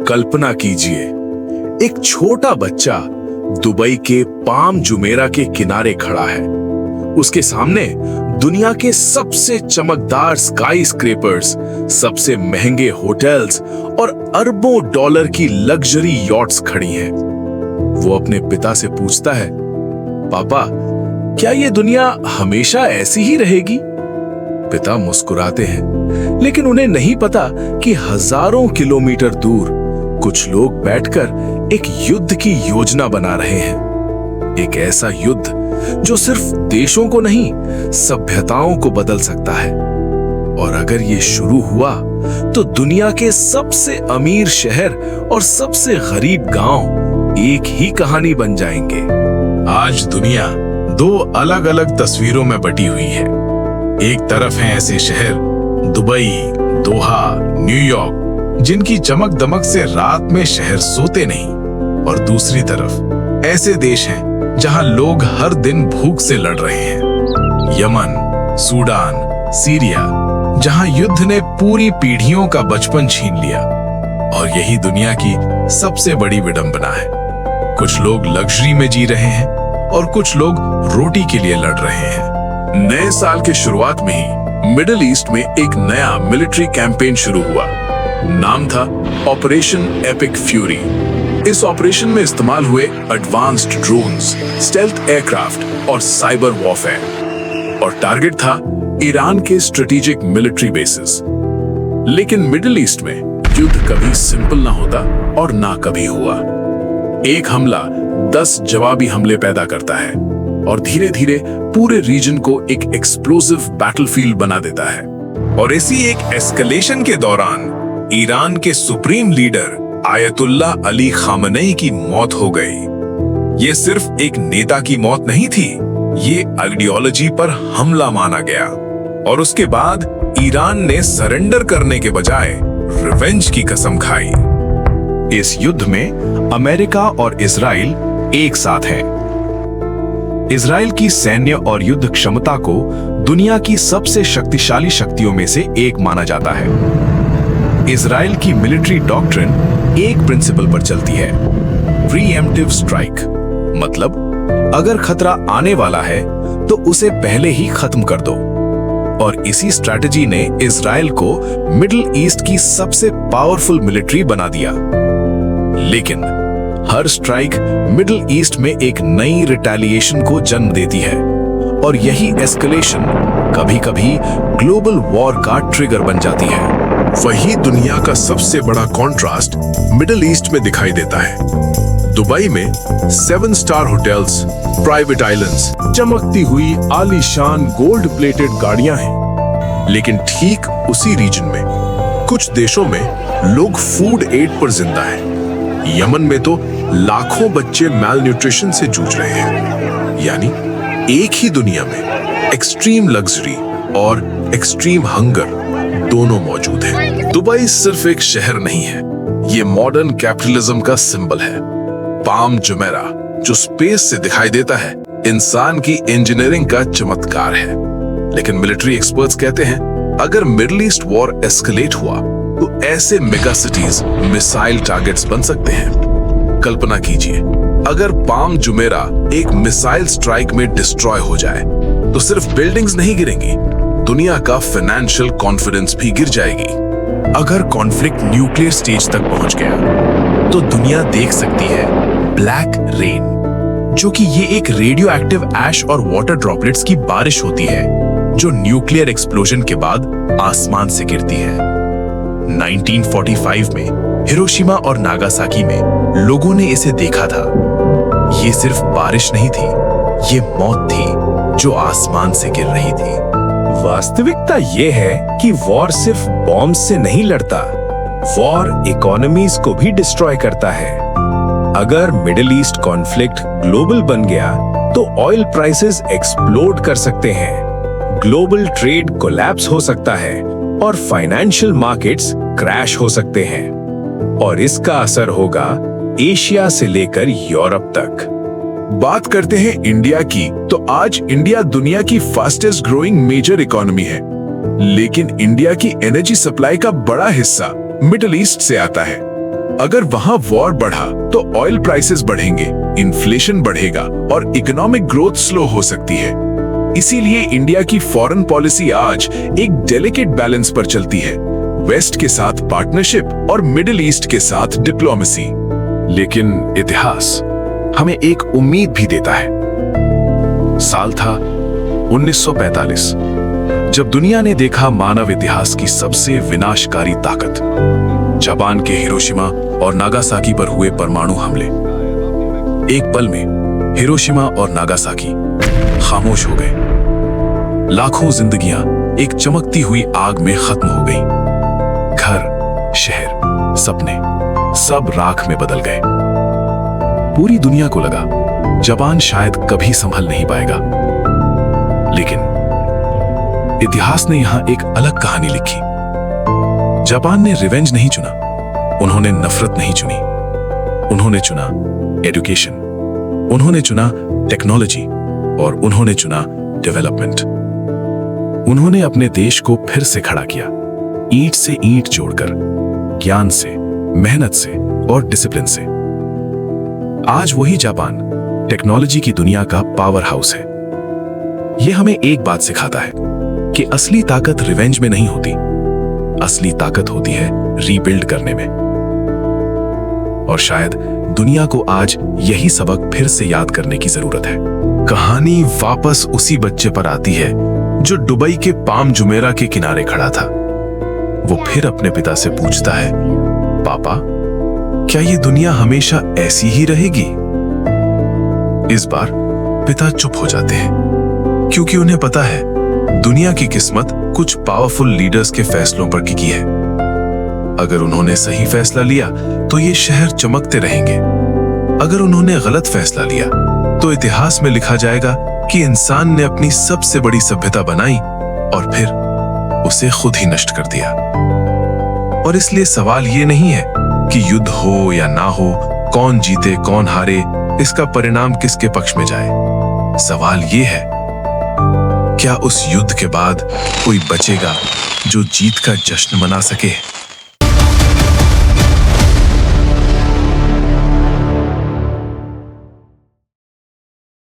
कल्पना कीजिए, एक छोटा बच्चा दुबई के पाम जुमेरा के किनारे खड़ा है। उसके सामने दुनिया के सबसे चमकदार स्काई स्क्रेपर्स, सबसे महंगे होटल्स और अरबों डॉलर की लग्जरी यॉट्स खड़ी हैं। वो अपने पिता से पूछता है, पापा, क्या ये दुनिया हमेशा ऐसी ही रहेगी? पिता मुस्कुराते हैं, लेकिन उन्हें नहीं पता कि हजारों किलोमीटर दूर कुछ लोग बैठकर एक युद्ध की योजना बना रहे हैं। एक ऐसा युद्ध जो सिर्फ देशों को नहीं, सभ्यताओं को बदल सकता है। और अगर ये शुरू हुआ तो दुनिया के सबसे अमीर शहर और सबसे गरीब गांव एक ही कहानी बन जाएंगे। आज दुनिया दो अलग अलग तस्वीरों में बटी हुई है। एक तरफ हैं ऐसे शहर दुबई, दोहा, न्यूयॉर्क, जिनकी चमक दमक से रात में शहर सोते नहीं, और दूसरी तरफ ऐसे देश हैं जहां लोग हर दिन भूख से लड़ रहे हैं। यमन, सूडान, सीरिया, जहां युद्ध ने पूरी पीढ़ियों का बचपन छीन लिया। और यही दुनिया की सबसे बड़ी विडंबना है। कुछ लोग लग्जरी में जी रहे हैं और कुछ लोग रोटी के लिए लड़ रहे हैं। नए साल के शुरुआत में ही मिडिल ईस्ट में एक नया मिलिट्री कैंपेन शुरू हुआ। नाम था ऑपरेशन एपिक फ्यूरी। इस ऑपरेशन में इस्तेमाल हुए एडवांस्ड ड्रोन्स, स्टेल्थ एयरक्राफ्ट और साइबर वॉरफेयर, और टारगेट था ईरान के स्ट्रेटेजिक मिलिट्री बेसिस। लेकिन मिडिल ईस्ट में युद्ध कभी सिंपल ना होता और ना कभी हुआ। एक हमला 10 जवाबी हमले पैदा करता है और धीरे धीरे पूरे रीजन को एक एक्सप्लोसिव बैटलफील्ड बना देता है। और इसी एक एस्केलेशन के दौरान ईरान के supreme leader Ayatollah Ali Khamenei की मौत हो गई। ये सिर्फ एक नेता की मौत नहीं थी, ये आइडियोलॉजी पर हमला माना गया। और उसके बाद ईरान ने सरेंडर करने के बजाय रिवेंज की कसम खाई। इस युद्ध में अमेरिका और इजराइल एक साथ हैं। इजराइल की सैन्य और युद्ध क्षमता को दुनिया की सबसे शक्तिशाली शक्तियों में से एक माना जाता है। इजराइल की मिलिट्री डॉक्ट्रिन एक प्रिंसिपल पर चलती है, प्रीएम्प्टिव स्ट्राइक। मतलब अगर खतरा आने वाला है तो उसे पहले ही खत्म कर दो। और इसी स्ट्रैटेजी ने इजराइल को मिडिल ईस्ट की सबसे पावरफुल मिलिट्री बना दिया। लेकिन हर स्ट्राइक मिडिल ईस्ट में एक नई रिटेलिएशन को जन्म देती है, और यही एस्केलेशन कभी-कभी ग्लोबल वॉर का ट्रिगर बन जाती है। वही दुनिया का सबसे बड़ा कॉन्ट्रास्ट मिडिल ईस्ट में दिखाई देता है। दुबई में 7 स्टार होटल्स, प्राइवेट आइलैंड्स, चमकती हुई आलीशान गोल्ड प्लेटेड गाड़ियां हैं। लेकिन ठीक उसी रीजन में कुछ देशों में लोग फूड एड पर जिंदा हैं। यमन में तो लाखों बच्चे मैल न्यूट्रिशन से जूझ रहे हैं। यानी एक ही दुनिया में एक्सट्रीम लग्जरी और एक्सट्रीम हंगर दोनों मौजूद हैं। दुबई सिर्फ एक शहर नहीं है, ये मॉडर्न कैपिटलिज्म का सिंबल है। पाम जुमेरा जो स्पेस से दिखाई देता है, इंसान की इंजीनियरिंग का चमत्कार है। लेकिन मिलिट्री एक्सपर्ट्स कहते हैं, अगर मिडिल ईस्ट वॉर एस्केलेट हुआ तो ऐसे मेगा सिटीज मिसाइल टारगेट्स बन सकते हैं। कल्पना कीजिए, अगर पाम जुमेरा एक मिसाइल स्ट्राइक में डिस्ट्रॉय हो जाए तो सिर्फ बिल्डिंग्स नहीं गिरेंगी, दुनिया का फाइनेंशियल कॉन्फिडेंस भी गिर जाएगी। अगर कॉन्फ्लिक्ट न्यूक्लियर स्टेज तक पहुंच गया तो दुनिया देख सकती है ब्लैक रेन, जो कि ये एक रेडियो एक्टिव ऐश और वाटर ड्रॉपलेट्स की बारिश होती है जो न्यूक्लियर एक्सप्लोजन के बाद आसमान से गिरती है। 1945 में हिरोशिमा और नागासाकी में लोगों ने इसे देखा था। ये सिर्फ बारिश नहीं थी, ये मौत थी जो आसमान से गिर रही थी। वास्तविकता ये है कि वॉर सिर्फ बॉम्ब से नहीं लड़ता, वॉर इकोनॉमीज को भी डिस्ट्रॉय करता है। अगर मिडिल ईस्ट कॉन्फ्लिक्ट ग्लोबल बन गया तो ऑयल प्राइसेस एक्सप्लोड कर सकते हैं, ग्लोबल ट्रेड कोलैप्स हो सकता है और फाइनेंशियल मार्केट्स क्रैश हो सकते हैं। और इसका असर होगा एशिया से लेकर यूरोप तक। बात करते हैं इंडिया की, तो आज इंडिया दुनिया की फास्टेस्ट ग्रोइंग मेजर इकोनॉमी है। लेकिन इंडिया की एनर्जी सप्लाई का बड़ा हिस्सा मिडिल ईस्ट से आता है। अगर वहां वॉर बढ़ा तो ऑयल प्राइसेस बढ़ेंगे, इन्फ्लेशन बढ़ेगा और इकोनॉमिक ग्रोथ स्लो हो सकती है। इसीलिए इंडिया की फॉरेन पॉलिसी आज एक डेलिकेट बैलेंस पर चलती है, वेस्ट के साथ पार्टनरशिप और मिडिल ईस्ट के साथ डिप्लोमेसी। लेकिन इतिहास हमें एक उम्मीद भी देता है। साल था 1945, जब दुनिया ने देखा मानव इतिहास की सबसे विनाशकारी ताकत, जापान के हिरोशिमा और नागासाकी पर हुए परमाणु हमले। एक पल में हिरोशिमा और नागासाकी खामोश हो गए। लाखों जिंदगियां एक चमकती हुई आग में खत्म हो गईं। घर, शहर, सपने सब राख में बदल गए। पूरी दुनिया को लगा जापान शायद कभी संभल नहीं पाएगा। लेकिन इतिहास ने यहां एक अलग कहानी लिखी। जापान ने रिवेंज नहीं चुना, उन्होंने नफरत नहीं चुनी, उन्होंने चुना एजुकेशन, उन्होंने चुना टेक्नोलॉजी और उन्होंने चुना डेवलपमेंट। उन्होंने अपने देश को फिर से खड़ा किया, ईंट से ईंट जोड़कर, ज्ञान से, मेहनत से और डिसिप्लिन से। आज वही जापान टेक्नोलॉजी की दुनिया का पावर हाउस है। यह हमें एक बात सिखाता है कि असली ताकत रिवेंज में नहीं होती, असली ताकत होती है रीबिल्ड करने में। और शायद दुनिया को आज यही सबक फिर से याद करने की जरूरत है। कहानी वापस उसी बच्चे पर आती है जो दुबई के पाम जुमेरा के किनारे खड़ा था। वो फिर अपने पिता से पूछता है, पापा, क्या ये दुनिया हमेशा ऐसी ही रहेगी? इस बार पिता चुप हो जाते हैं, क्योंकि उन्हें पता है दुनिया की किस्मत कुछ पावरफुल लीडर्स के फैसलों पर टिकी है। अगर उन्होंने सही फैसला लिया तो ये शहर चमकते रहेंगे। अगर उन्होंने गलत फैसला लिया तो इतिहास में लिखा जाएगा कि इंसान ने अपनी सबसे बड़ी सभ्यता बनाई और फिर उसे खुद ही नष्ट कर दिया। और इसलिए सवाल ये नहीं है कि युद्ध हो या ना हो, कौन जीते कौन हारे, इसका परिणाम किसके पक्ष में जाए। सवाल ये है, क्या उस युद्ध के बाद कोई बचेगा जो जीत का जश्न मना सके?